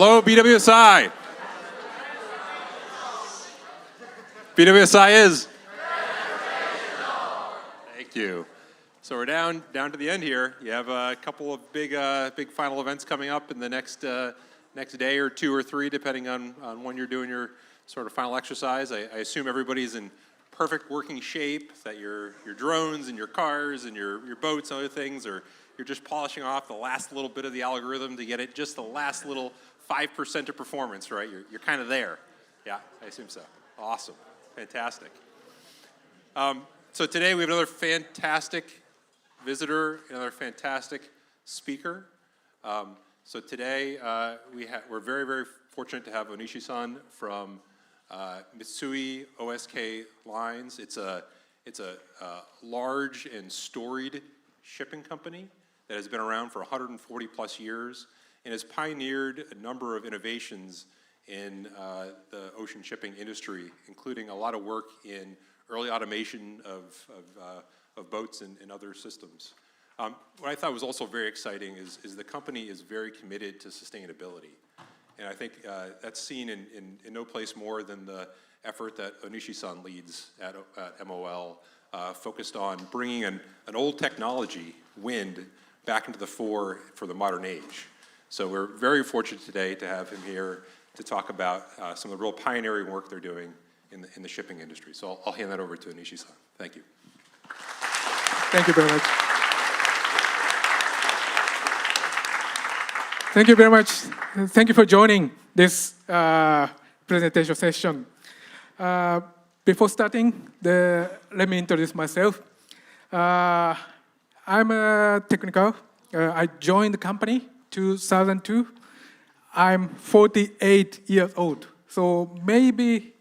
Hello, BWSI. BWSI is? Thank you. So we're down to the end here. You have a couple of big final events coming up in the next day or two or three, depending on when you're doing your sort of final exercise. I assume everybody's in perfect working shape, that your drones and your cars and your boats and other things, or you're just polishing off the last little bit of the algorithm to get it just the last little 5% of performance, right? You're kind of there. Yeah, I assume so. Awesome. Fantastic. So today we have another fantastic visitor, another fantastic speaker. So today we're very, very fortunate to have Onishi-san from Mitsui O.S.K. lines. It's a large and storied shipping company that has been around for 140 plus years and has pioneered a number of innovations in the ocean shipping industry, including a lot of work in early automation of boats and other systems. What I thought was also very exciting is the company is very committed to sustainability. And I think that's seen in no place more than the effort that Onishi-san leads at MOL, focused on bringing an old technology, wind, back into the fore for the modern age. So we're very fortunate today to have him here to talk about some of the real pioneering work they're doing in the shipping industry. So I'll hand that over to Onishi-san. Thank you. Thank you very much. Thank you very much. Thank you for joining this presentation session. Before starting, let me introduce myself. I'm a technical. I joined the company 2002. I'm 48 years old. So maybe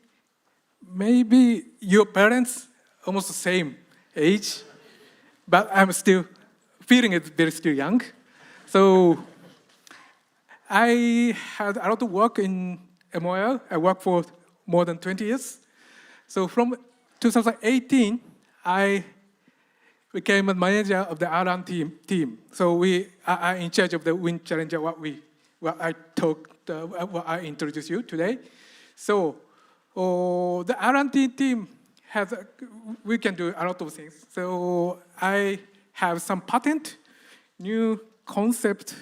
your parents almost the same age, but I'm still feeling it very still young. So I had a lot of work in MOL. I worked for more than 20 years. So from 2018, I became a manager of the R&D team. So we are in charge of the Wind Challenger, what I introduced you today. So the R&D team we can do a lot of things. So I have some patent, new concept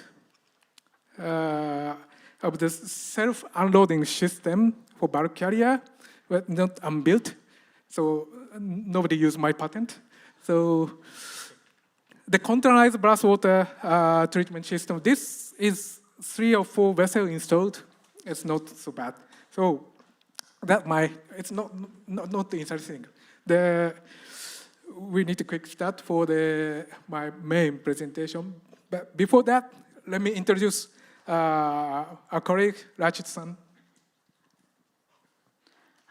of the self-unloading system for bulk carrier, but not unbuilt. So nobody used my patent. So the containerized ballast water treatment system, this is 3 or 4 vessels installed. It's not so bad. So it's not the interesting. We need a quick start for my main presentation. But before that, let me introduce our colleague, Rachit-san.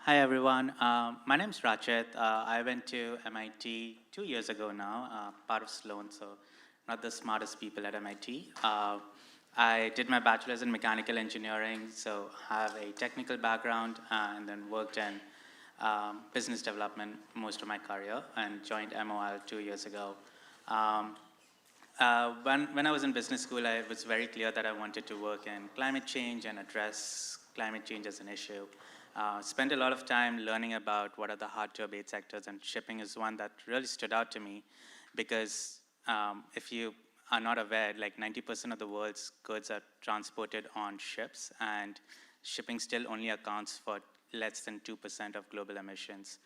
Hi, everyone. My name is Rachit. I went to MIT 2 years ago now, part of Sloan, so not the smartest people at MIT. I did my bachelor's in mechanical engineering, so I have a technical background and then worked in business development most of my career and joined MOL 2 years ago. When I was in business school, it was very clear that I wanted to work in climate change and address climate change as an issue. Spent a lot of time learning about what are the hard-to-abate sectors, and shipping is one that really stood out to me because if you are not aware, like 90% of the world's goods are transported on ships, and shipping still only accounts for less than 2% of global emissions.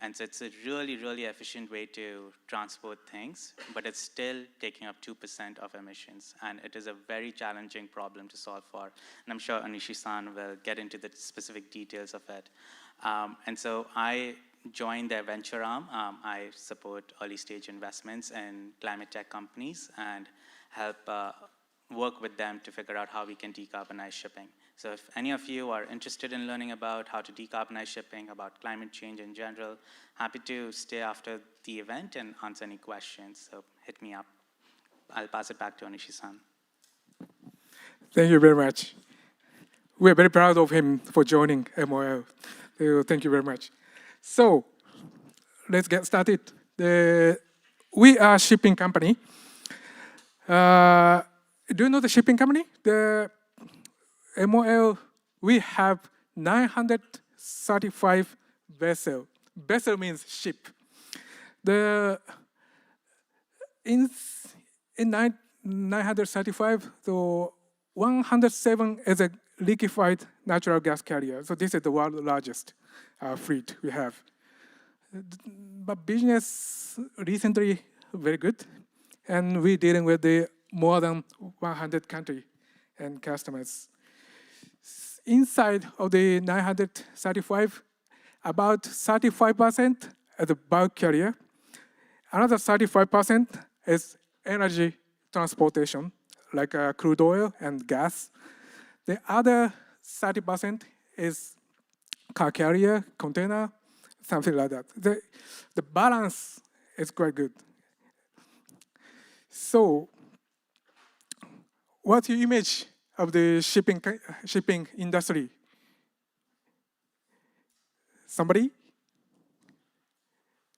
And so it's a really, really efficient way to transport things, but it's still taking up 2% of emissions. And it is a very challenging problem to solve for. And I'm sure Onishi-san will get into the specific details of it. And so I joined their venture arm. I support early stage investments in climate tech companies and help work with them to figure out how we can decarbonize shipping. So if any of you are interested in learning about how to decarbonize shipping, about climate change in general, happy to stay after the event and answer any questions. So hit me up. I'll pass it back to Onishi-san. Thank you very much. We're very proud of him for joining MOL. So thank you very much. So let's get started. We are a shipping company. Do you know the shipping company? MOL, we have 935 vessel. Vessel means ship. In 935, so 107 is a liquefied natural gas carrier. So this is the world's largest fleet we have. But business recently very good, and we're dealing with the more than 100 country and customers. Inside of the 935, about 35% is a bulk carrier. Another 35% is energy transportation, like crude oil and gas. The other 30% is car carrier, container, something like that. The balance is quite good. So, what's your image of the shipping industry? Somebody?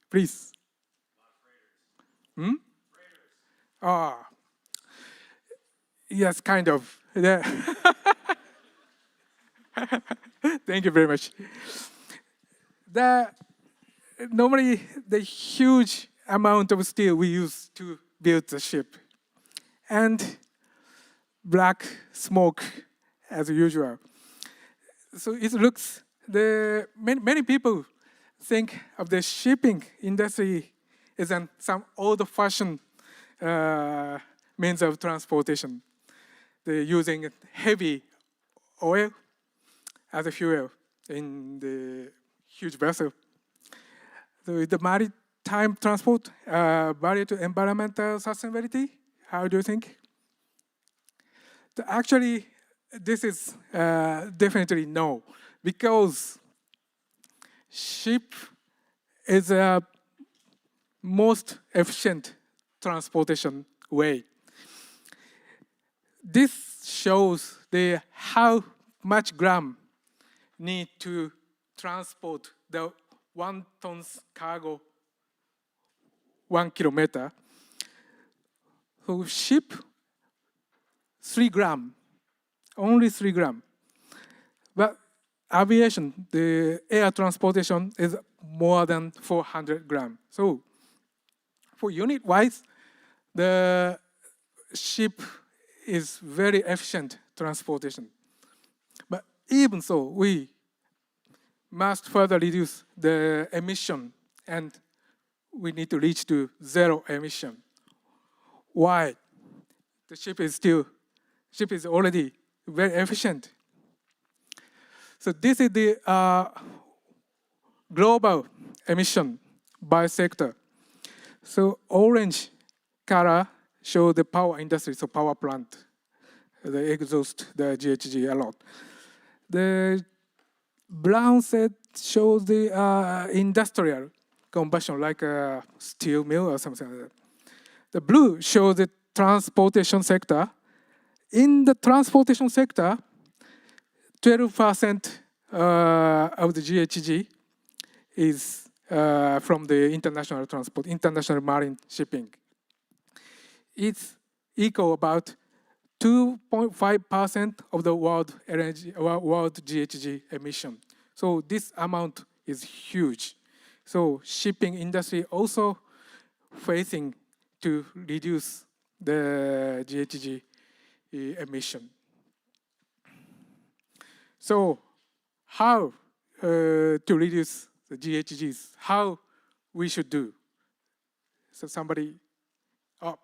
Please. Ah, yes, kind of. Yeah. Thank you very much. Normally, the huge amount of steel we use to build the ship, and black smoke as usual. So it looks, many people think of the shipping industry as some old-fashioned means of transportation. They're using heavy oil as a fuel in the huge vessel. So the maritime transport, barrier to environmental sustainability, how do you think? Actually, this is definitely no, because ship is a most efficient transportation way. This shows how much gram need to transport the 1 ton's cargo 1 kilometer. So ship 3 gram, only 3 gram. But aviation, the air transportation is more than 400 gram. So for unit-wise, the ship is very efficient transportation. But even so, we must further reduce the emission, and we need to reach to zero emission. Why? The ship is already very efficient. So this is the global emission by sector. So orange color shows the power industry, so power plant, the exhaust, the GHG a lot. The brown set shows the industrial combustion, like a steel mill or something like that. The blue shows the transportation sector. In the transportation sector, 12% of the GHG is from the international transport, international marine shipping. It's equal about 2.5% of the world GHG emission. So this amount is huge. So shipping industry also facing to reduce the GHG emission. So how to reduce the GHGs? How we should do? So somebody,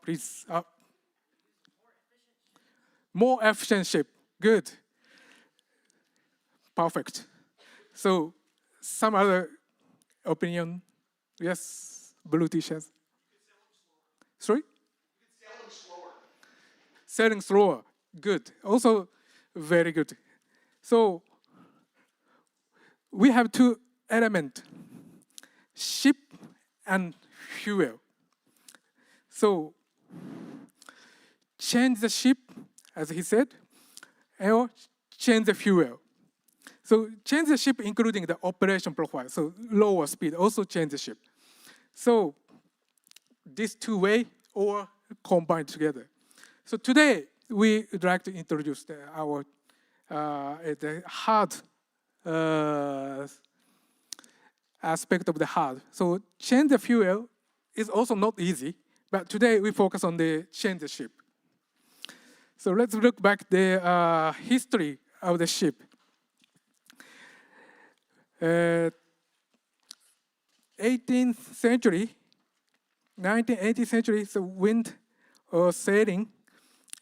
please. More efficient ship. Good. Perfect. So some other opinion? Yes, blue t-shirts. Sorry? Selling slower. Good. Also very good. So we have two elements, ship and fuel. So change the ship, as he said, or change the fuel. So change the ship including the operation profile, so lower speed, also change the ship. So these two ways or combined together. So today we would like to introduce our the hard aspect of the hard. So change the fuel is also not easy, but today we focus on the change the ship. So let's look back the history of the ship. 18th century, 19th century, so wind or sailing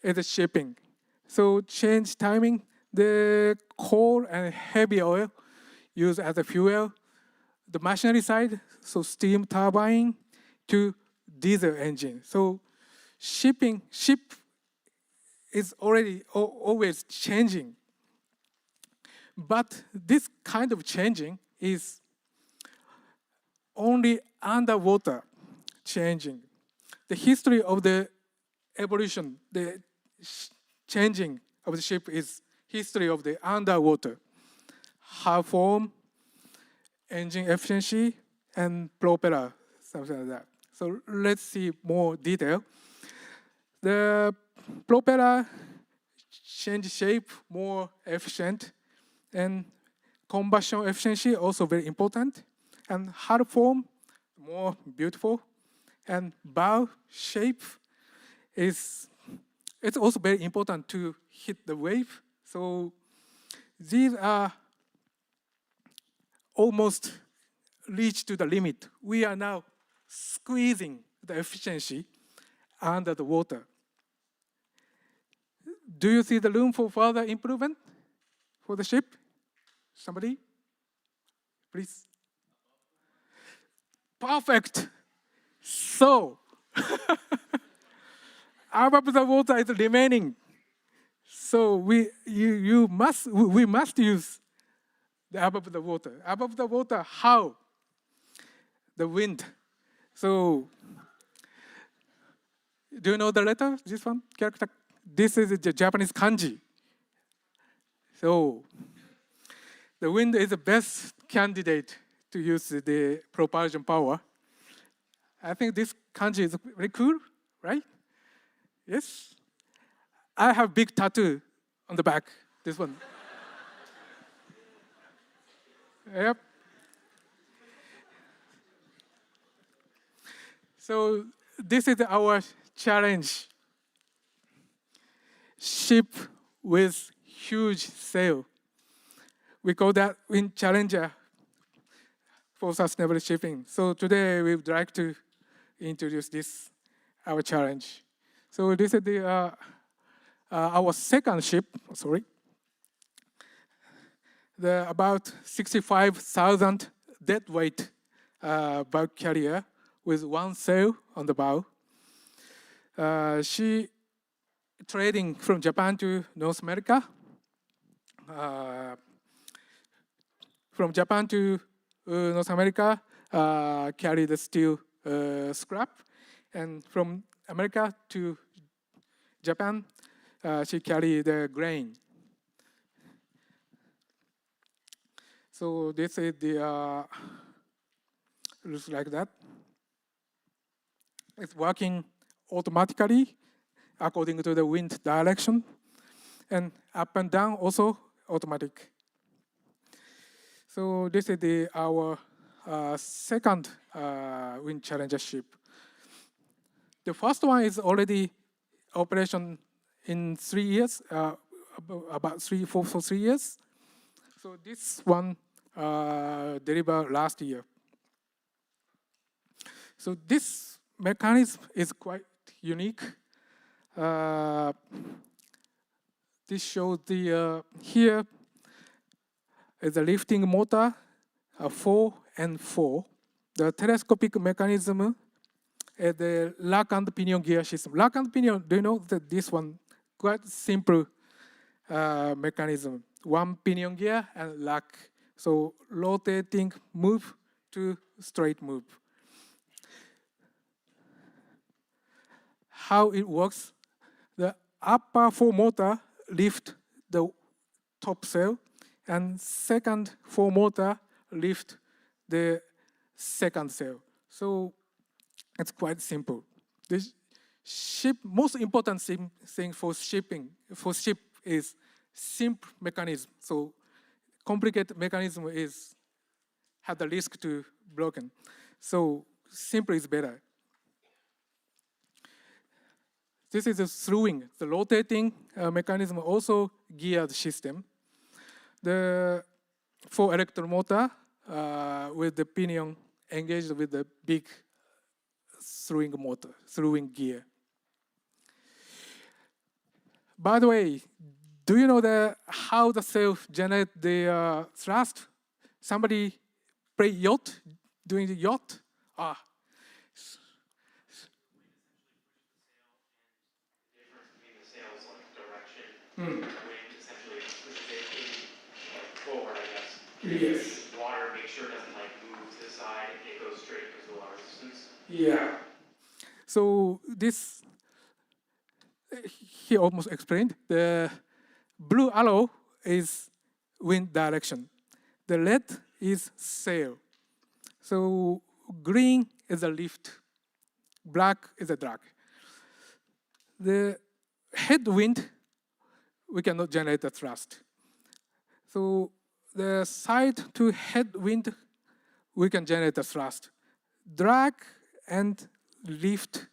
is shipping. So change timing, the coal and heavy oil used as a fuel. The machinery side, so steam turbine to diesel engine. So ship is already always changing. But this kind of changing is only underwater changing. The history of the evolution, the changing of the ship is history of the underwater. Hull form, engine efficiency, and propeller, something like that. So let's see more detail. The propeller change shape, more efficient, and combustion efficiency also very important. And hull form, more beautiful, and bow shape it's also very important to hit the wave. So these are almost reached to the limit. We are now squeezing the efficiency under the water. Do you see the room for further improvement for the ship? Somebody? Please. Perfect. So, above the water is remaining. So we must use the above the water. Above the water, how? The wind. So, do you know the letter? This one, character. This is the Japanese kanji. So, the wind is the best candidate to use the propulsion power. I think this kanji is very cool, right? Yes? I have big tattoo on the back, this one. Yep. So this is our challenge. Ship with huge sail. We call that Wind Challenger for sustainable shipping. So today we would like to introduce this, our challenge. So this is the our second ship, sorry. The about 65,000 deadweight bulk carrier with one sail on the bow. She trading from Japan to North America. From Japan to North America, carry the steel scrap. And from America to Japan, she carry the grain. So this is the, looks like that. It's working automatically according to the wind direction. And up and down also automatic. So this is our second Wind Challenger ship. The first one is already operation in 3 years, about 3 years. So this one delivered last year. So this mechanism is quite unique. This shows the here is a lifting motor, 4 and 4. The telescopic mechanism is the lock and pinion gear system. Lock and pinion, do you know that this one quite simple mechanism. One pinion gear and lock. So rotating move to straight move. How it works? The upper 4 motor lift the top sail, and second 4 motor lift the second sail. So it's quite simple. The ship, most important thing for ship is simple mechanism. So complicated mechanism has the risk to broken. So simple is better. This is a throwing, the rotating mechanism, also geared system. The 4 electromotor with the pinion engaged with the big throwing motor, throwing gear. By the way, do you know how the cell generate the thrust? Somebody play yacht, doing the yacht? Ah. Wind essentially pushes it forward, I guess. Yes. Water, make sure it doesn't like move to the side, it goes straight because of the water resistance. Yeah. So this, he almost explained. The blue arrow is wind direction. The red is sail. So green is a lift. Black is a drag. The headwind, we cannot generate the thrust. So the side to headwind, we can generate the thrust. Drag and lift,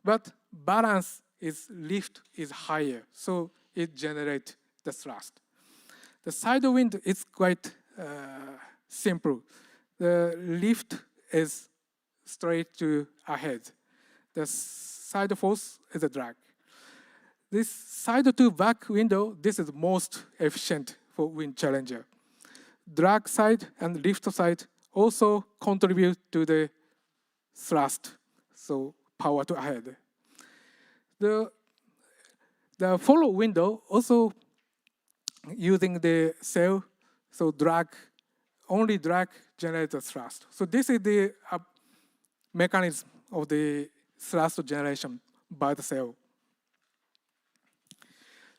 but balance is lift is higher, so it generates the thrust. The side wind is quite simple. The lift is straight to ahead. The side force is a drag. This side to back window, this is most efficient for wind challenger. Drag side and lift side also contribute to the thrust, so power to ahead. The follow window also using the sail, so drag, only drag generates the thrust. So this is the mechanism of the thrust generation by the sail.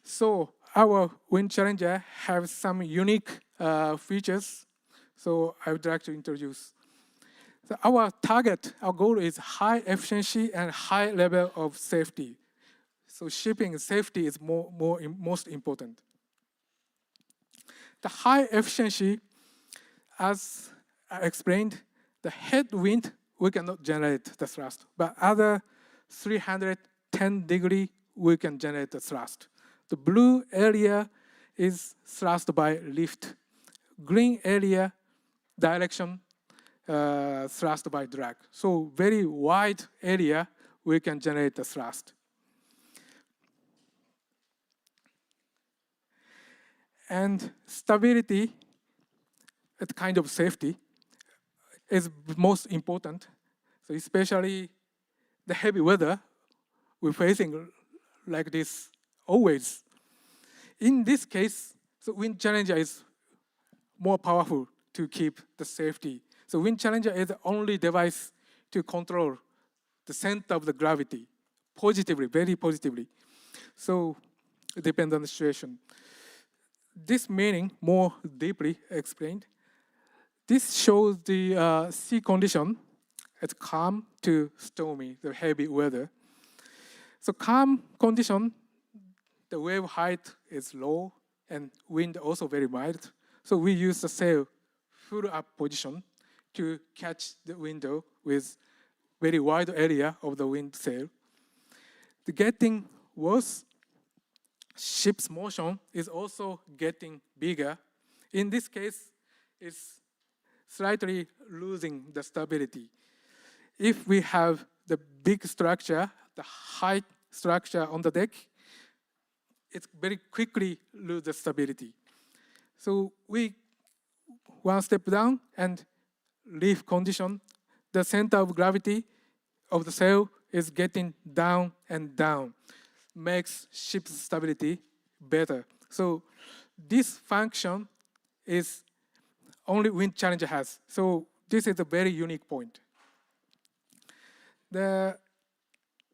So our wind challenger has some unique features. So I would like to introduce. So our target, our goal is high efficiency and high level of safety. So shipping safety is most important. The high efficiency, as I explained, the headwind, we cannot generate the thrust, but other 310 degree, we can generate the thrust. The blue area is thrust by lift. Green area, direction, thrust by drag. So very wide area, we can generate the thrust. And stability, that kind of safety, is most important. So especially the heavy weather we're facing like this always. In this case, so Wind Challenger is more powerful to keep the safety. So Wind Challenger is the only device to control the center of the gravity positively, very positively. So it depends on the situation. This meaning more deeply explained. This shows the sea condition. It's calm to stormy, the heavy weather. So calm condition, the wave height is low and wind also very mild. So we use the sail full up position to catch the window with very wide area of the wind sail. The getting worse, ship's motion is also getting bigger. In this case, it's slightly losing the stability. If we have the big structure, the high structure on the deck, it very quickly lose the stability. So we one step down and reef condition, the center of gravity of the sail is getting down and down, makes ship's stability better. So this function is only Wind Challenger has. So this is a very unique point.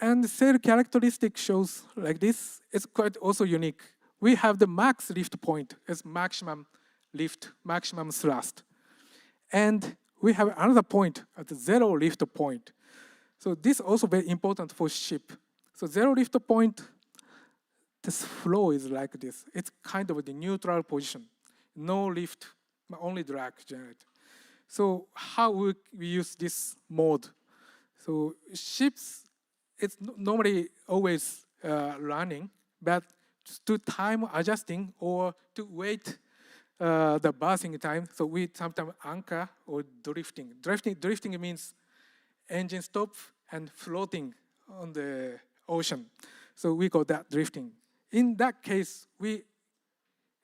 And the sail characteristic shows like this. It's quite also unique. We have the max lift point as maximum lift, maximum thrust. And we have another point at the zero lift point. So this is also very important for ship. So zero lift point, this flow is like this. It's kind of the neutral position. No lift, only drag generated. So how we use this mode? So ships, it's normally always running, but to time adjusting or to wait the berthing time, so we sometimes anchor or drifting. Drifting means engine stop and floating on the ocean. So we call that drifting. In that case, we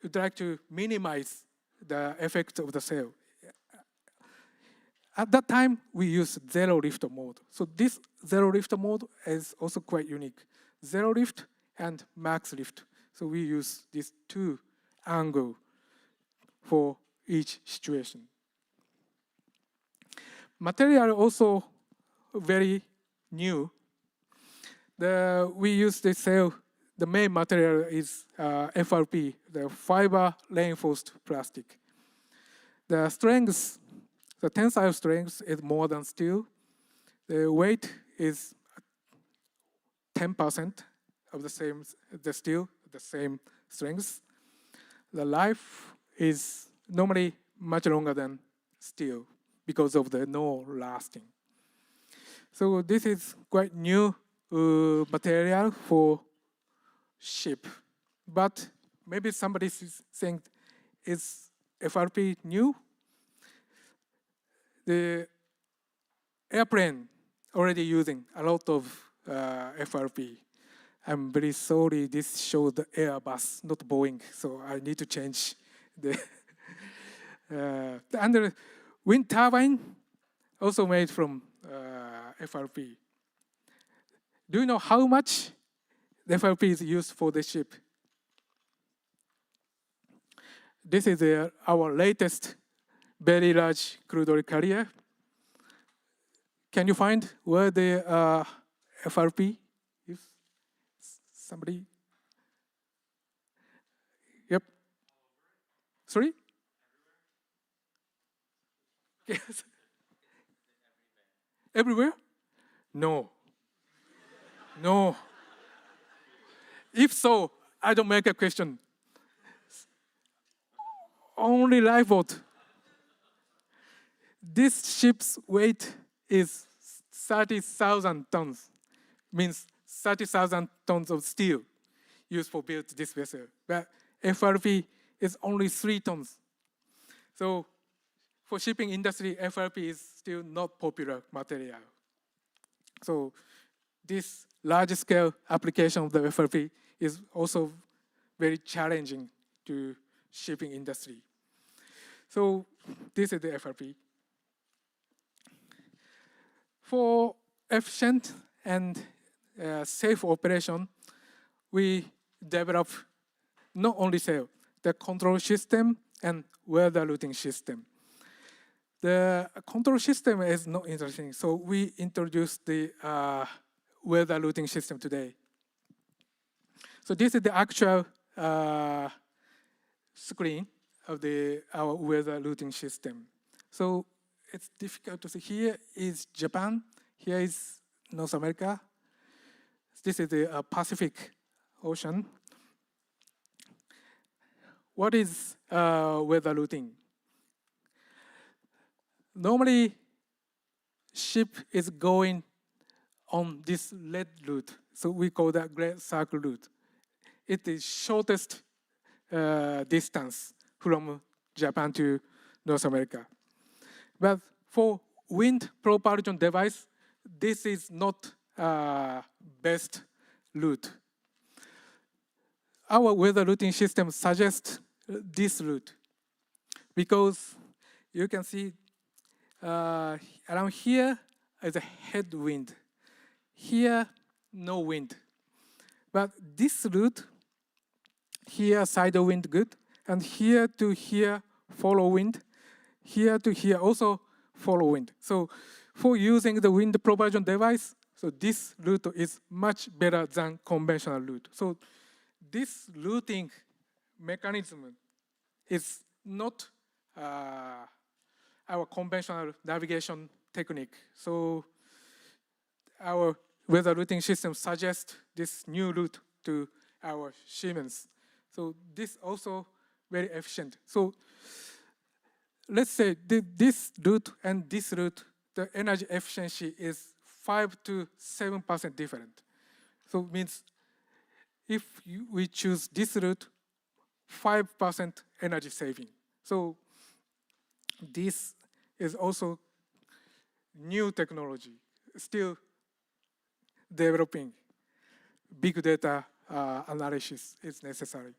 would like to minimize the effect of the sail. At that time, we use zero lift mode. So this zero lift mode is also quite unique. Zero lift and max lift. So we use these two angles for each situation. Material also very new. We use the sail. The main material is FRP, the fiber reinforced plastic. The strength, the tensile strength is more than steel. The weight is 10% of the steel, the same strength. The life is normally much longer than steel because of the no lasting. So this is quite new material for ship. But maybe somebody is saying, is FRP new? The airplane already using a lot of FRP. I'm very sorry, this shows the Airbus, not Boeing, so I need to change the and the wind turbine also made from FRP. Do you know how much the FRP is used for the ship? This is our latest very large crude oil carrier. Can you find where the FRP is? Somebody? Yep. Sorry? Yes. Everywhere? No. No. If so, I don't make a question. Only lifeboat. This ship's weight is 30,000 tons. Means 30,000 tons of steel used for build this vessel. But FRP is only 3 tons. So for shipping industry, FRP is still not popular material. So this large-scale application of the FRP is also very challenging to shipping industry. So this is the FRP. For efficient and safe operation, we develop not only sail, the control system and weather routing system. The control system is not interesting, so we introduced the weather routing system today. So this is the actual screen of our weather routing system. So it's difficult to see. Here is Japan, here is North America. This is the Pacific Ocean. What is weather routing? Normally, ship is going on this red route, so we call that great circle route. It is shortest distance from Japan to North America. But for wind propulsion device, this is not best route. Our weather routing system suggests this route because you can see around here is a headwind. Here, no wind. But this route, here side wind good, and here to here follow wind, here to here also follow wind. So for using the wind propulsion device, so this route is much better than conventional route. So this routing mechanism is not our conventional navigation technique. So our weather routing system suggests this new route to our Siemens. So this also very efficient. So let's say this route and this route, the energy efficiency is 5 to 7% different. So it means if we choose this route, 5% energy saving. So this is also new technology, still developing. Big data analysis is necessary.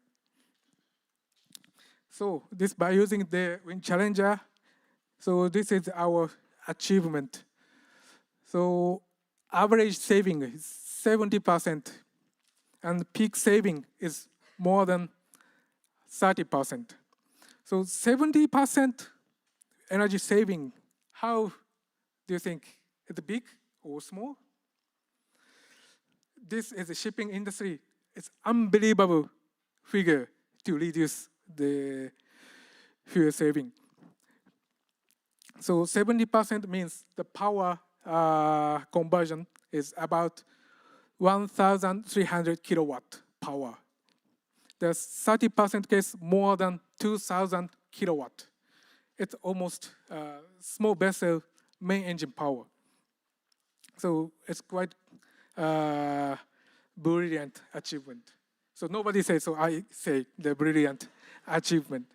So this by using the Wind Challenger, so this is our achievement. So average saving is 70%, and peak saving is more than 30%. So 70% energy saving, how do you think? Is it big or small? This is the shipping industry. It's unbelievable figure to reduce the fuel saving. So 70% means the power conversion is about 1,300 kilowatt power. The 30% case more than 2,000 kilowatt. It's almost small vessel main engine power. So it's quite brilliant achievement. So nobody says, so I say the brilliant achievement.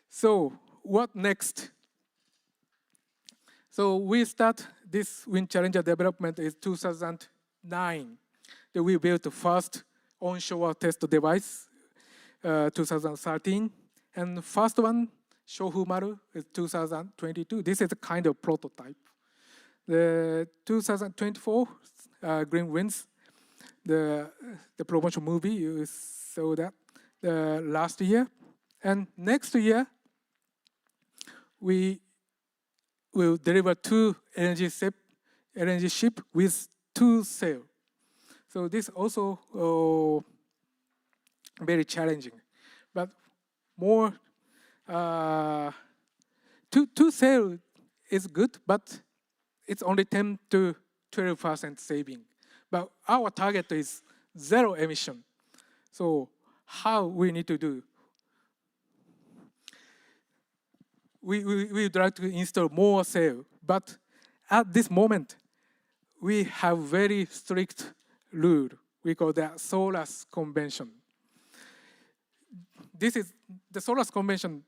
So what next? So we start this Wind Challenger development in 2009. Then we built the first onshore test device, 2013. And first one, Shofumaru, is 2022. This is a kind of prototype. The 2024 Green Winds, the promotion movie, you saw that last year. And next year, we will deliver 2 energy ship with 2 sail. So this also very challenging. But more, 2 sail is good, but it's only 10 to 12% saving. But our target is 0 emission. So how we need to do? We would like to install more sail, but at this moment, we have very strict rule. We call that SOLAS convention. This is the SOLAS convention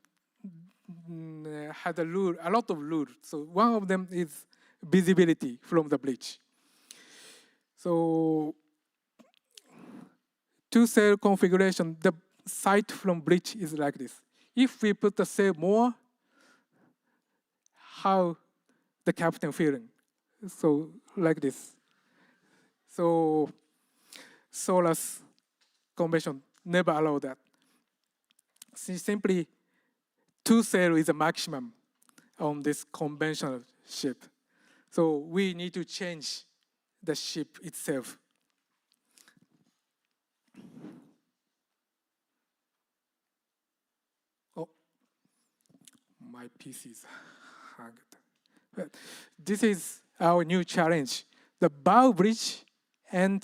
had a lot of rules. So one of them is visibility from the bridge. So 2 sail configuration, the sight from bridge is like this. If we put the sail more, how the captain feeling? So like this. So SOLAS convention never allow that. Simply 2 sail is a maximum on this conventional ship. So we need to change the ship itself. Oh, my PC is hanged. This is our new challenge. The bow bridge and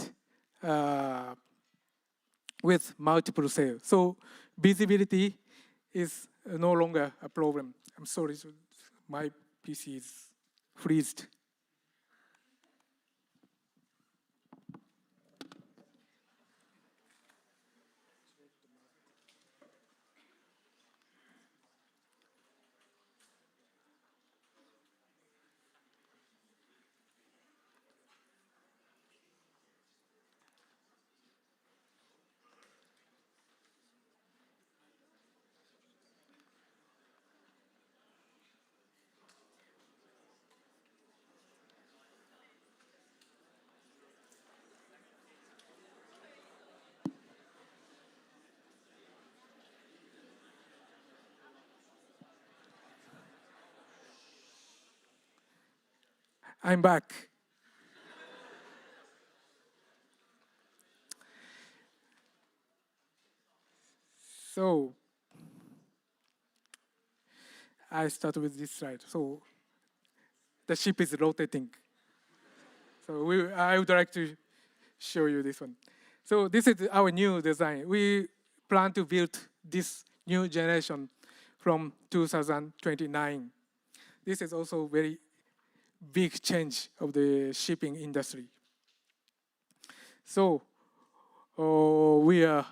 with multiple sail. So visibility is no longer a problem. I'm sorry, my PC is freezed. I'm back. So I start with this slide. So the ship is rotating. So I would like to show you this one. So this is our new design. We plan to build this new generation from 2029. This is also very big change of the shipping industry. So we are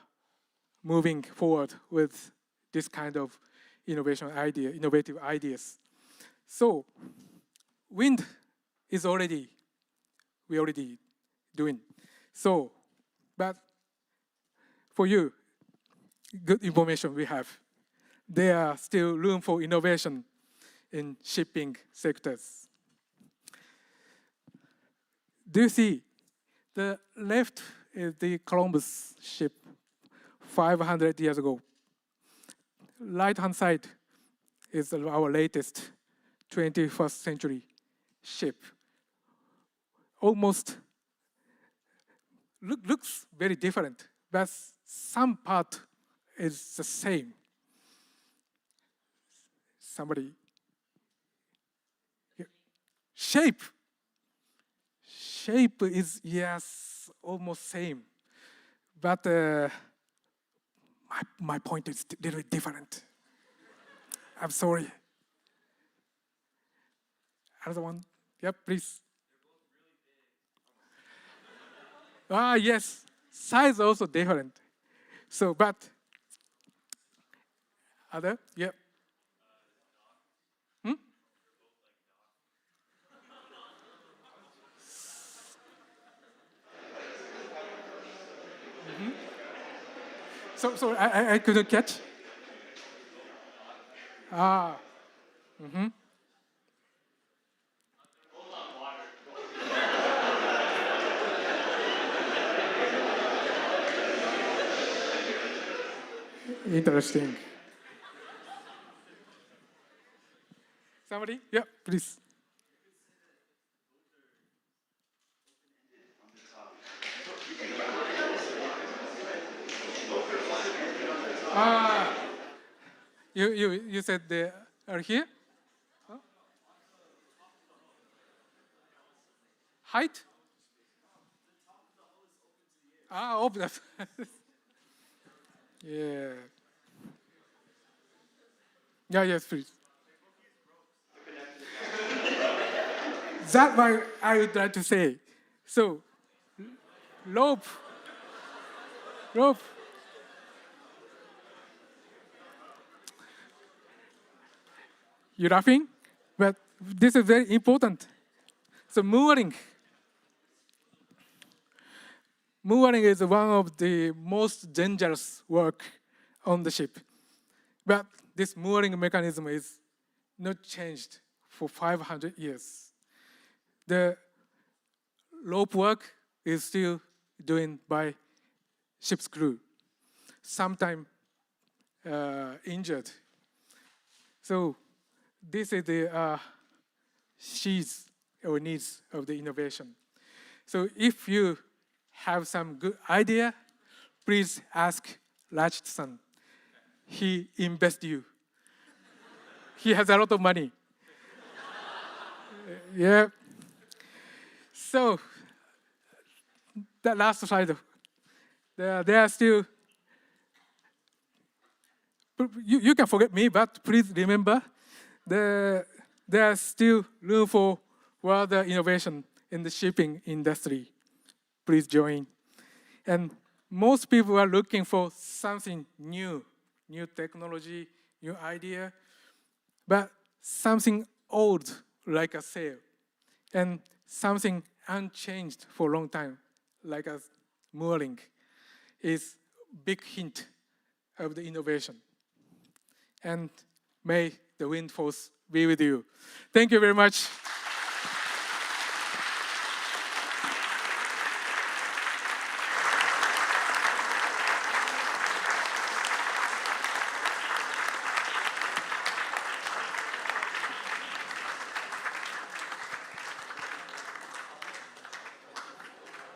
moving forward with this kind of innovative ideas. So wind is we already doing. So, but for you, good information we have. There are still room for innovation in shipping sectors. Do you see? The left is the Columbus ship 500 years ago. Right-hand side is our latest 21st century ship. Almost looks very different, but some part is the same. Somebody, shape is, yes, almost same. But my point is a little bit different. I'm sorry. Another one? Yep, please. Yes, size also different. So, but other, yep. So I couldn't catch. Interesting. Somebody? Yeah, please. You said they are here? Huh? Height? Open. Yeah. Yeah, yes, please. That's what I would like to say. So, rope. You're laughing? But this is very important. So mooring. Mooring is one of the most dangerous work on the ship. But this mooring mechanism is not changed for 500 years. The rope work is still doing by ship's crew, sometimes injured. So this is the sheets or needs of the innovation. So if you have some good idea, please ask Rajit-san. He invests you. He has a lot of money. Yeah. So the last slide. There are still. You can forget me, but please remember, there are still room for further innovation in the shipping industry. Please join. And most people are looking for something new technology, new idea, but something old like a sail, and something unchanged for a long time like a mooring is big hint of the innovation. And may the wind force be with you. Thank you very much.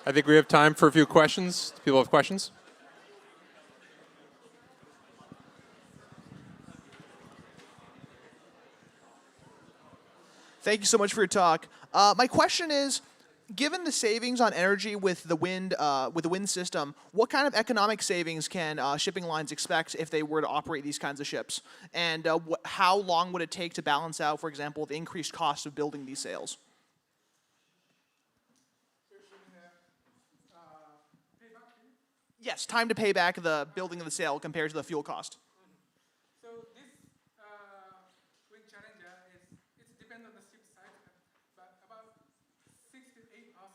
I think we have time for a few questions. Do people have questions? Thank you so much for your talk. My question is, Given the savings on energy with the wind system, what kind of economic savings can shipping lines expect if they were to operate these kinds of ships? And how long would it take to balance out, for example, the increased cost of building these sails? Yes, time to pay back the building of the sail compared to the fuel cost. So this wind challenger it depends on the ship size, but about 6 to 8%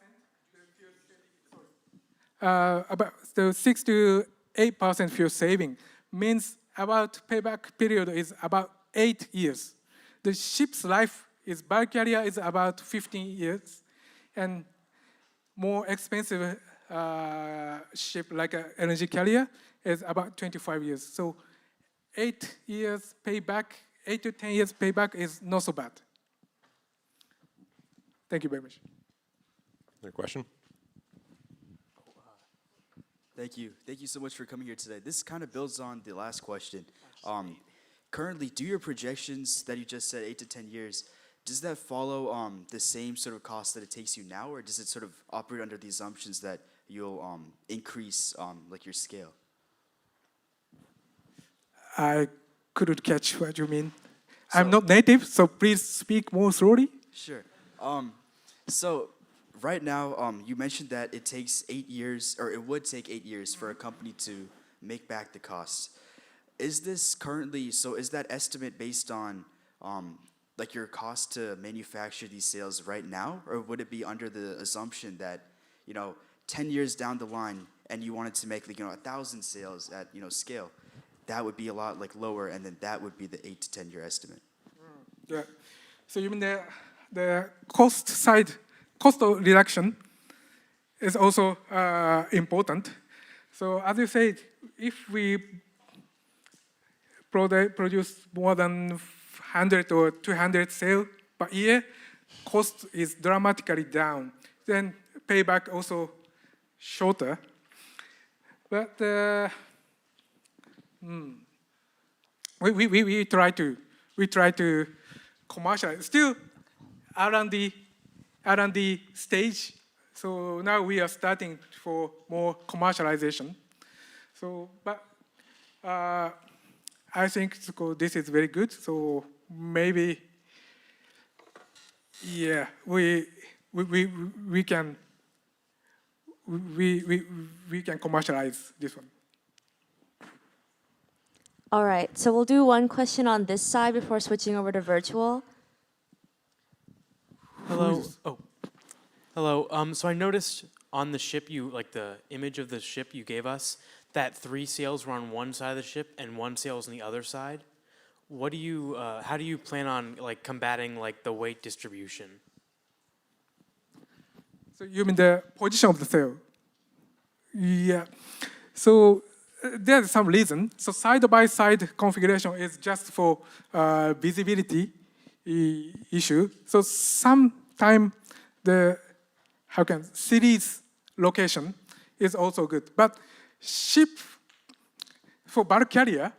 fuel saving. Sorry. About so 6 to 8% fuel saving means about payback period is about 8 years. The ship's life is bulk carrier is about 15 years, and more expensive ship like an energy carrier is about 25 years. So 8 years payback, 8 to 10 years payback is not so bad. Thank you very much. Another question? Thank you. Thank you so much for coming here today. This kind of builds on the last question. Currently, do your projections that you just said, 8 to 10 years, does that follow the same sort of cost that it takes you now, or does it sort of operate under the assumptions that you'll increase like your scale? I couldn't catch what you mean. I'm not native, so please speak more slowly. Sure. So right now, you mentioned that it takes 8 years, or it would take 8 years for a company to make back the costs. Is this currently, so is that estimate based on like your cost to manufacture these sails right now, or would it be under the assumption that, 10 years down the line and you wanted to make like, 1,000 sails at, scale, that would be a lot like lower, and then that would be the 8 to 10 year estimate? Yeah. So you mean the cost side, cost of reduction is also important. So as you said, if we produce more than 100 or 200 sales per year, cost is dramatically down. Then payback also shorter. But we try to commercialize. Still R&D stage. So now we are starting for more commercialization. So, but I think this is very good. So maybe, yeah, we can commercialize this one. All right, so we'll do one question on this side before switching over to virtual. Hello. Oh, hello. So I noticed on the ship, like the image of the ship you gave us, that 3 sails were on one side of the ship and 1 sail is on the other side. What do you? How do you plan on like combating like the weight distribution? So you mean the position of the sail? Yeah. So there's some reason. So side-by-side configuration is just for visibility issue. So sometime the series location is also good. But ship for bulk carrier,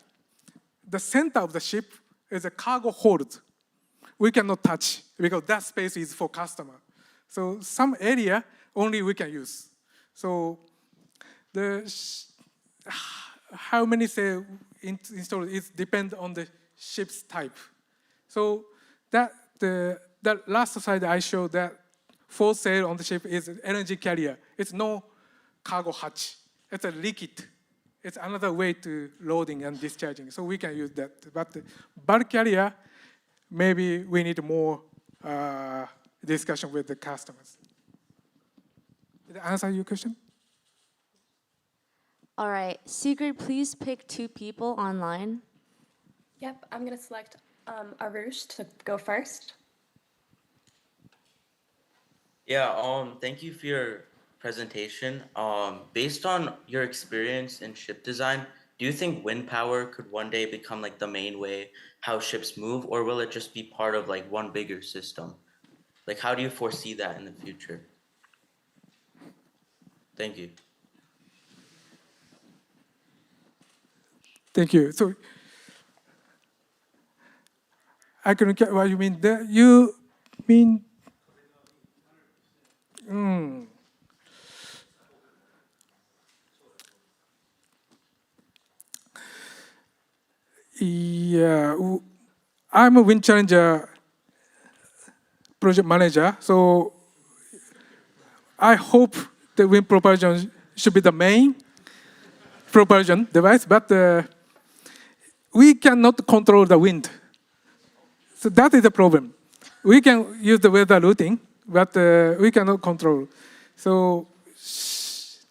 the center of the ship is a cargo hold. We cannot touch because that space is for customer. So some area only we can use. So how many sail installed is depend on the ship's type. So that the last slide I showed that 4 sail on the ship is an energy carrier. It's no cargo hatch. It's a liquid. It's another way to loading and discharging. So we can use that. But the bulk carrier, maybe we need more discussion with the customers. Did I answer your question? All right, Sigrid, please pick 2 people online. Yep, I'm going to select Arush to go first. Yeah, thank you for your presentation. Based on your experience in ship design, do you think wind power could one day become like the main way how ships move, or will it just be part of like one bigger system? Like, how do you foresee that in the future? Thank you. Thank you. So I couldn't get what you mean. You mean I'm a Wind Challenger project manager, so I hope the wind propulsion should be the main propulsion device, but we cannot control the wind. So that is the problem. We can use the weather routing, but we cannot control. So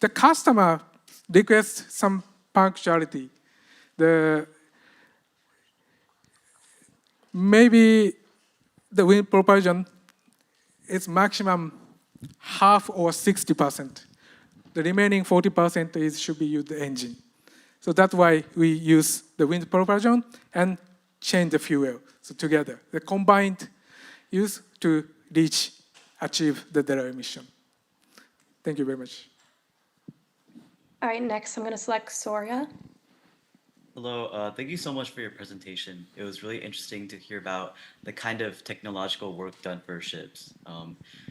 the customer requests some punctuality. Maybe the wind propulsion is maximum half or 60%. The remaining 40% should be used the engine. So that's why we use the wind propulsion and change the fuel. So together, the combined use to achieve the zero emission. Thank you very much. All right, next I'm going to select Soria. Hello, thank you so much for your presentation. It was really interesting to hear about the kind of technological work done for ships.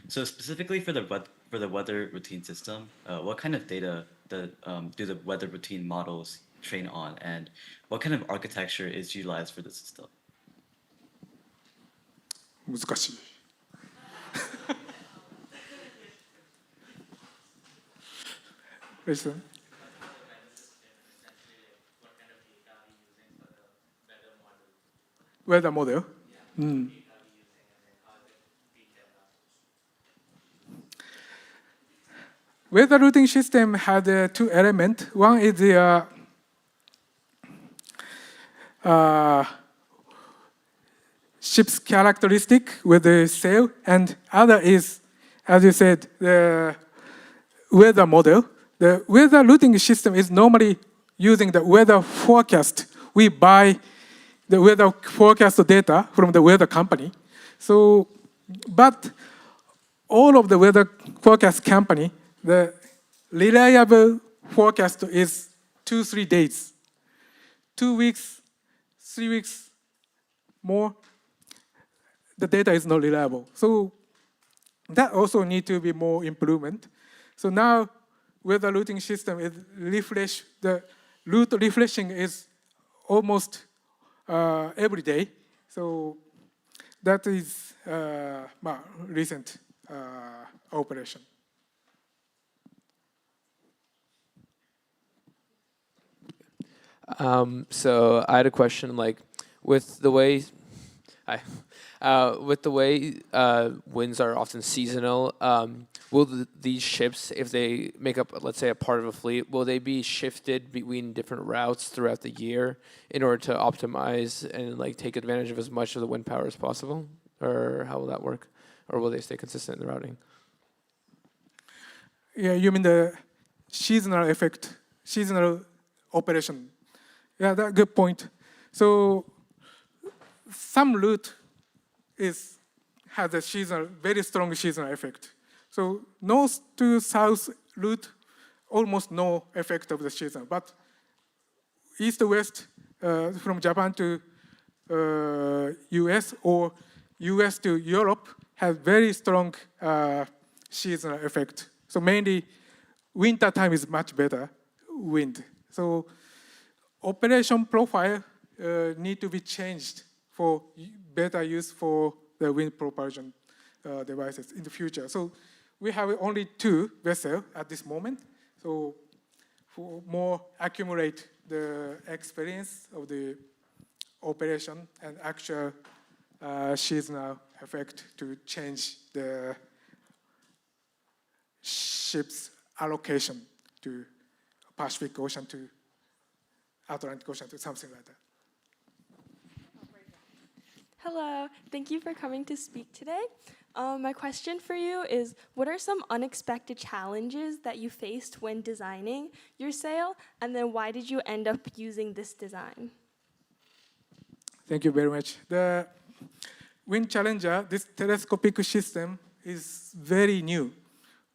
So specifically for the weather routine system, what kind of data do the weather routine models train on, and what kind of architecture is utilized for the system? 難しい。Listen. Weather model? Weather routing system had two elements. One is the ship's characteristic with the sail, and other is, as you said, the weather model. The weather routing system is normally using the weather forecast. We buy the weather forecast data from the weather company. So, but all of the weather forecast company, the reliable forecast is 2-3 days. 2 weeks, 3 weeks more, the data is not reliable. So that also need to be more improvement. So now weather routing system is the route refreshing is almost every day. So that is recent operation. So I had a question, like, with the way winds are often seasonal, will these ships, if they make up, let's say, a part of a fleet, will they be shifted between different routes throughout the year in order to optimize and like take advantage of as much of the wind power as possible? Or how will that work? Or will they stay consistent in the routing? Yeah, you mean the seasonal effect, seasonal operation. Yeah, that's a good point. So some route has a very strong seasonal effect. So north to south route, almost no effect of the season. But east to west, from Japan to US or US to Europe, has very strong seasonal effect. So mainly winter time is much better wind. So operation profile need to be changed for better use for the wind propulsion devices in the future. So we have only 2 vessels at this moment. So for more accumulate the experience of the operation and actual seasonal effect to change the ship's allocation to Pacific Ocean to Atlantic Ocean to something like that. Hello, thank you for coming to speak today. My question for you is, what are some unexpected challenges that you faced when designing your sail, and then why did you end up using this design? Thank you very much. The Wind Challenger, this telescopic system is very new.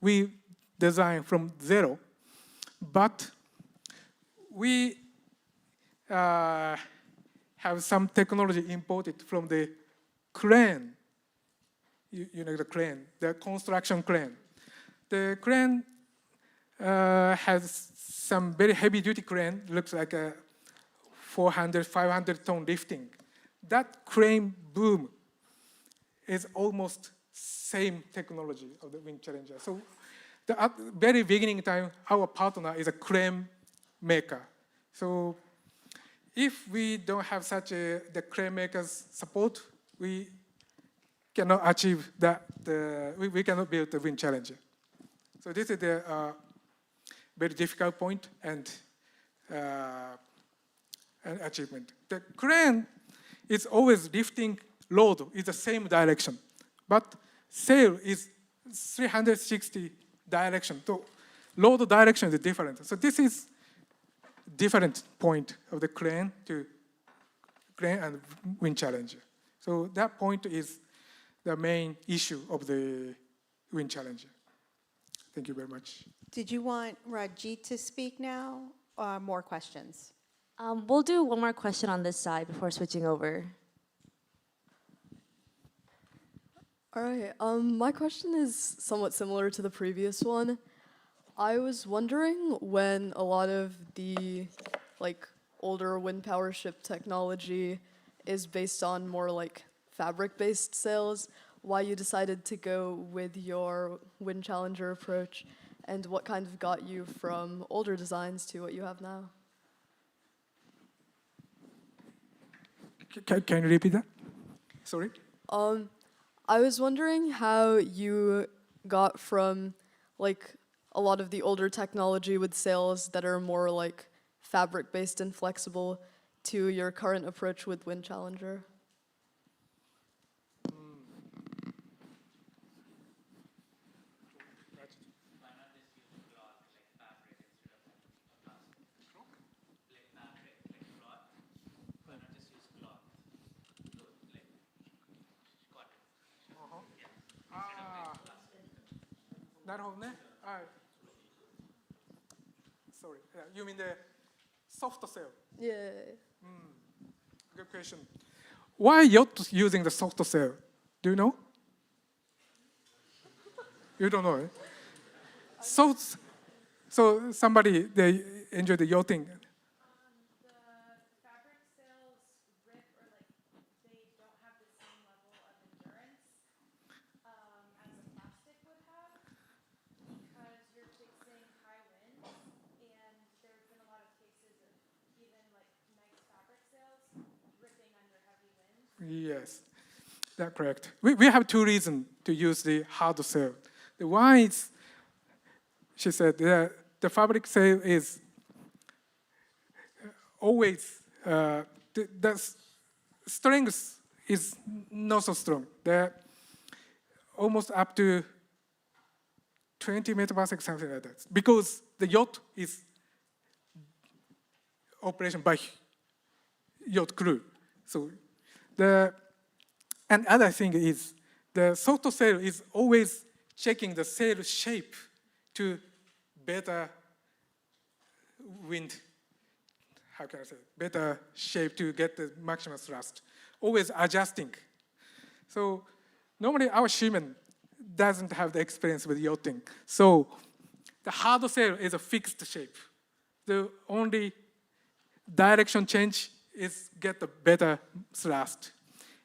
We designed from zero, but we have some technology imported from the crane. You know the crane, the construction crane. The crane has some very heavy-duty crane, looks like a 400, 500-ton lifting. that crane boom is almost same technology of the Wind Challenger. So at the very beginning time, our partner is a crane maker. So if we don't have such the crane makers support, we cannot achieve that. We cannot build the Wind Challenger. So this is the very difficult point and an achievement. The crane is always lifting load in the same direction, but sail is 360 direction. So load direction is different. So this is different point of the crane and Wind Challenger. So that point is the main issue of the Wind Challenger. Thank you very much. Did you want Rajit to speak now, or more questions? We'll do one more question on this side before switching over. All right. My question is somewhat similar to the previous one. I was wondering when a lot of the older wind power ship technology is based on more fabric-based sails, why you decided to go with your Wind Challenger approach, and what kind of got you from older designs to what you have now. Can you repeat that? Sorry? I was wondering how you got from a lot of the older technology with sails that are more fabric-based and flexible to your current approach with Wind Challenger. Sorry, you mean the soft sail? Yeah. Good question. Why yacht using the soft sail? Do you know? You don't know, eh? So somebody, they enjoy the yachting. The fabric sails rip or they don't have the same level of endurance as a plastic would have because you're fixing high winds, and there have been a lot of cases of even nice fabric sails ripping under heavy winds. Yes, that's correct. We have two reasons to use the hard sail. The one is, she said, the fabric sail is always, the strength is not so strong. They're almost up to 20 meters per second, something like that. Because the yacht is operation by yacht crew. So and other thing is the soft sail is always checking the sail shape to better wind, how can I say, better shape to get the maximum thrust, always adjusting. So normally our seaman doesn't have the experience with yachting. So the hard sail is a fixed shape. The only direction change is get the better thrust.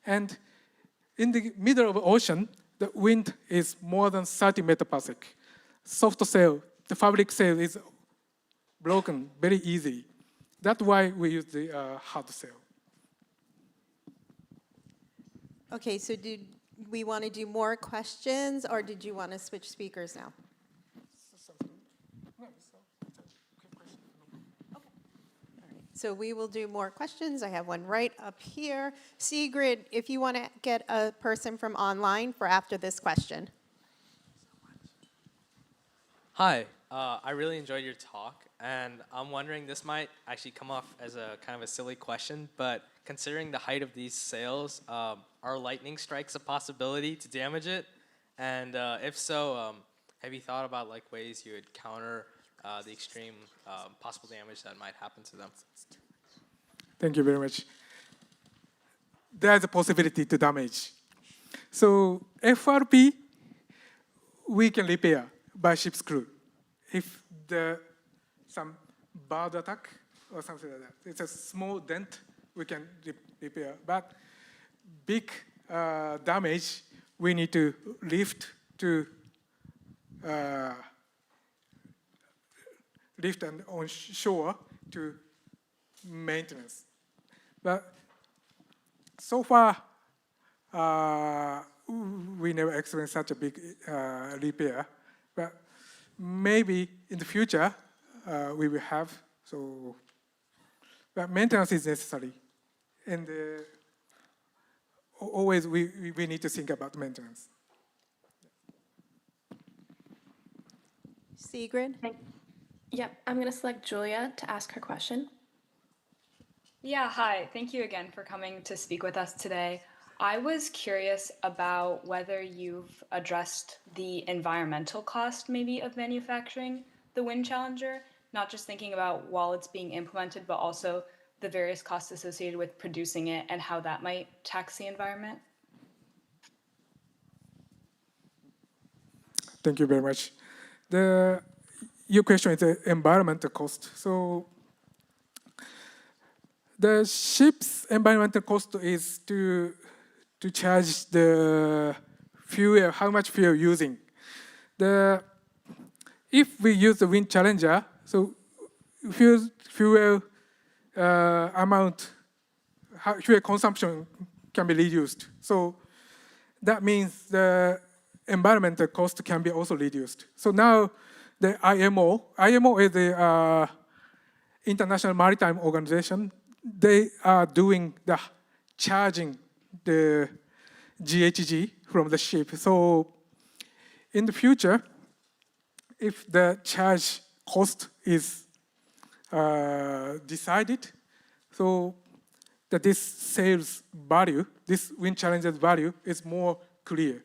And in the middle of the ocean, the wind is more than 30 meters per second. Soft sail, the fabric sail is broken very easily. That's why we use the hard sail. Okay, so did we want to do more questions, or did you want to switch speakers now? So we will do more questions. I have one right up here. Sigrid, if you want to get a person from online for after this question. Hi, I really enjoyed your talk, and I'm wondering, this might actually come off as a kind of a silly question, but considering the height of these sails, are lightning strikes a possibility to damage it? And if so, have you thought about ways you would counter the extreme possible damage that might happen to them? Thank you very much. There's a possibility to damage. So FRP, we can repair by ship's crew. If some bird attack or something like that, it's a small dent we can repair. But big damage, we need to lift and on shore to maintenance. But so far, we never experienced such a big repair. But maybe in the future, we will have. So, but maintenance is necessary. And always we need to think about maintenance. Sigrid? Yep, I'm going to select Julia to ask her question. Yeah, hi. Thank you again for coming to speak with us today. I was curious about whether you've addressed the environmental cost maybe of manufacturing the Wind Challenger, not just thinking about while it's being implemented, but also the various costs associated with producing it and how that might tax the environment. Thank you very much. Your question is the environmental cost. So the ship's environmental cost is to charge the fuel, how much fuel using. If we use the Wind Challenger, so fuel amount, fuel consumption can be reduced. So that means the environmental cost can be also reduced. So now the IMO is the International Maritime Organization. They are doing the charging the GHG from the ship. So in the future, if the charge cost is decided, so that this sales value, this Wind Challenger's value is more clear.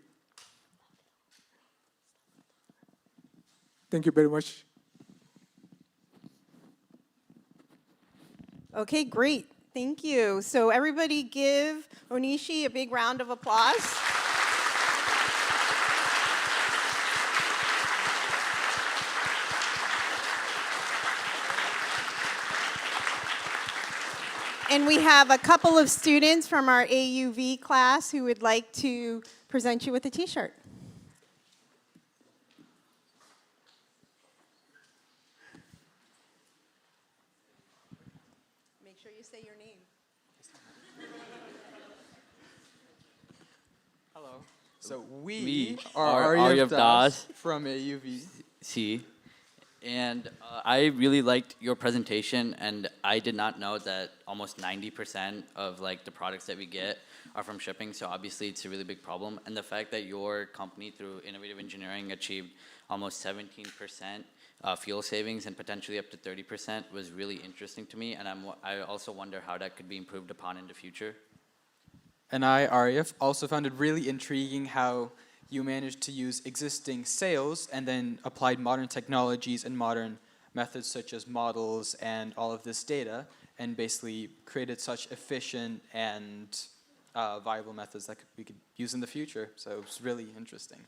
Thank you very much. Okay, great. Thank you. So everybody give Onishi a big round of applause. And we have a couple of students from our AUV class who would like to present you with a t-shirt. Make sure you say your name. Hello. So we are are Aryav Aryav Das Das from AUV. See, and I really liked your presentation, and I did not know that almost 90% of like the products that we get are from shipping. So obviously, it's a really big problem. And the fact that your company, through innovative engineering, achieved almost 17% fuel savings and potentially up to 30% was really interesting to me. And I also wonder how that could be improved upon in the future. And I, Aryav, also found it really intriguing how you managed to use existing sails and then applied modern technologies and modern methods such as models and all of this data and basically created such efficient and viable methods that we could use in the future. So it's really interesting.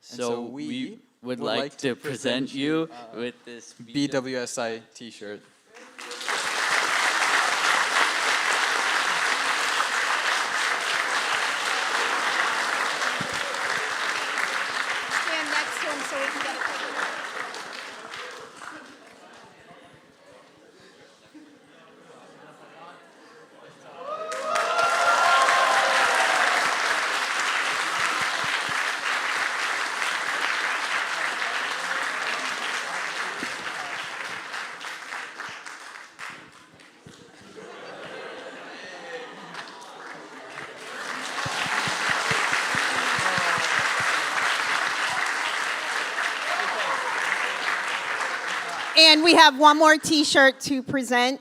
So we would like to present you with this BWSI t-shirt. Stand next to him so we can get a picture. And we have one more t-shirt to present.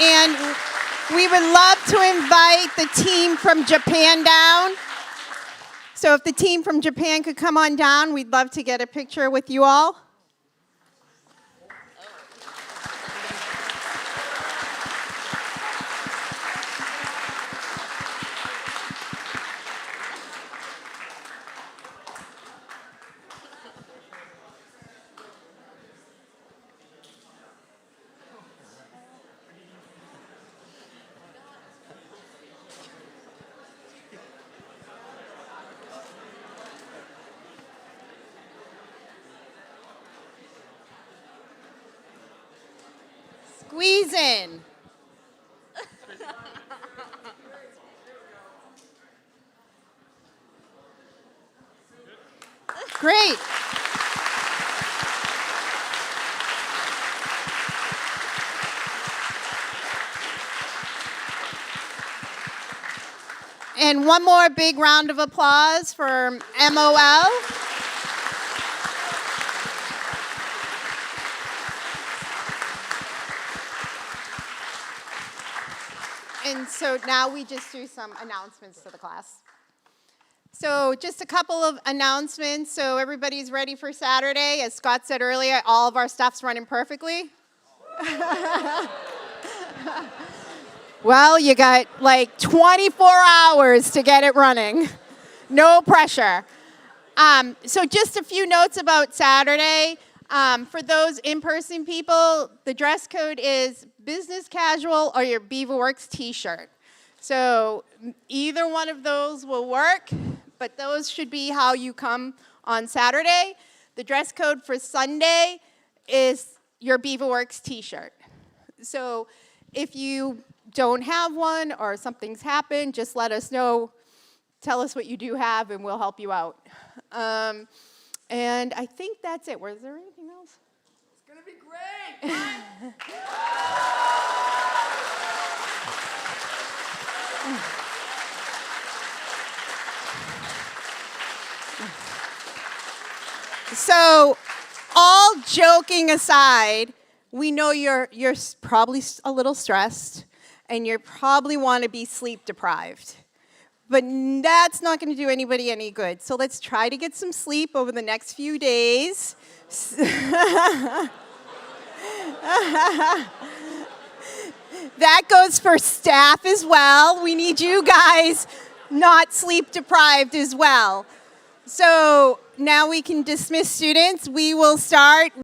And we would love to invite the team from Japan down. So if the team from Japan could come on down, we'd love to get a picture with you all. Squeeze in. Great. And one more big round of applause for MOL. And so now we just do some announcements to the class. So just a couple of announcements. So everybody's ready for Saturday. As Scott said earlier, all of our stuff's running perfectly. Well, you got like 24 hours to get it running. No pressure. So just a few notes about Saturday. For those in-person people, the dress code is business casual or your BeaverWorks t-shirt. So either one of those will work, but those should be how you come on Saturday. The dress code for Sunday is your BeaverWorks t-shirt. So if you don't have one or something's happened, just let us know. Tell us what you do have and we'll help you out. And I think that's it. Was there anything else? It's gonna be great. So, all joking aside, we know you're probably a little stressed and you probably want to be sleep deprived. But that's not going to do anybody any good. So let's try to get some sleep over the next few days. That goes for staff as well. We need you guys not sleep deprived as well. So now we can dismiss students. We will start